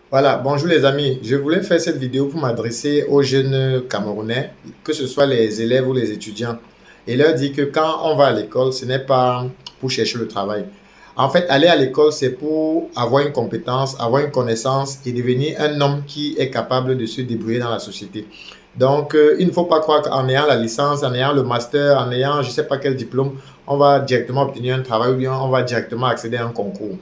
Voilà, bonjour les amis. Je voulais faire cette vidéo pour m'adresser aux jeunes Camerounais, que ce soit les élèves ou les étudiants, et leur dire que quand on va à l'école, ce n'est pas pour chercher le travail. En fait, aller à l'école, c'est pour avoir une compétence, avoir une connaissance et devenir un homme qui est capable de se débrouiller dans la société. Donc, il ne faut pas croire qu'en ayant la licence, en ayant le master, en ayant je ne sais pas quel diplôme, on va directement obtenir un travail ou bien on va directement accéder à un concours.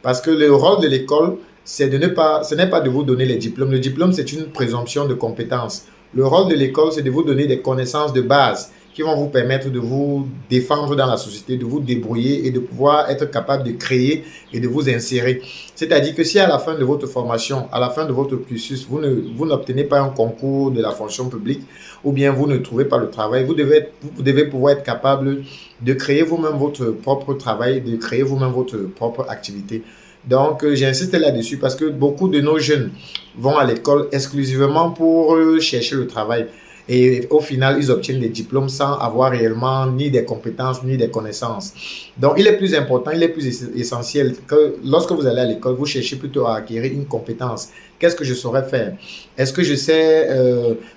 Parce que le rôle de l'école, c'est de ne pas, ce n'est pas de vous donner les diplômes. Le diplôme, c'est une présomption de compétence. Le rôle de l'école, c'est de vous donner des connaissances de base qui vont vous permettre de vous défendre dans la société, de vous débrouiller et de pouvoir être capable de créer et de vous insérer. C'est-à-dire que si à la fin de votre formation, à la fin de votre cursus, vous n'obtenez pas un concours de la fonction publique ou bien vous ne trouvez pas le travail, vous devez pouvoir être capable de créer vous-même votre propre travail, de créer vous-même votre propre activité. Donc, j'insiste là-dessus parce que beaucoup de nos jeunes vont à l'école exclusivement pour chercher le travail. Et au final, ils obtiennent des diplômes sans avoir réellement ni des compétences ni des connaissances. Donc, il est plus important, il est plus essentiel que lorsque vous allez à l'école, vous cherchez plutôt à acquérir une compétence. Qu'est-ce que je saurais faire? Est-ce que je sais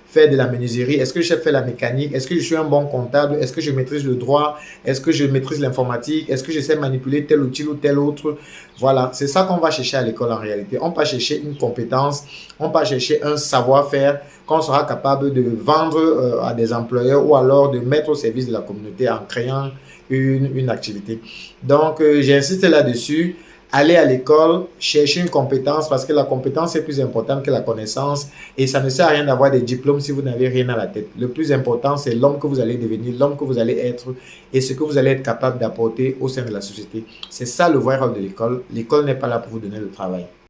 faire de la menuiserie? Est-ce que je sais faire la mécanique? Est-ce que je suis un bon comptable? Est-ce que je maîtrise le droit? Est-ce que je maîtrise l'informatique? Est-ce que je sais manipuler tel outil ou tel autre? Voilà, c'est ça qu'on va chercher à l'école en réalité. On va chercher une compétence, on va chercher un savoir-faire qu'on sera capable de vendre à des employeurs ou alors de mettre au service de la communauté en créant une activité. Donc, j'insiste là-dessus. Aller à l'école, chercher une compétence parce que la compétence est plus importante que la connaissance et ça ne sert à rien d'avoir des diplômes si vous n'avez rien à la tête. Le plus important, c'est l'homme que vous allez devenir, l'homme que vous allez être et ce que vous allez être capable d'apporter au sein de la société. C'est ça le vrai rôle de l'école. L'école n'est pas là pour vous donner le travail.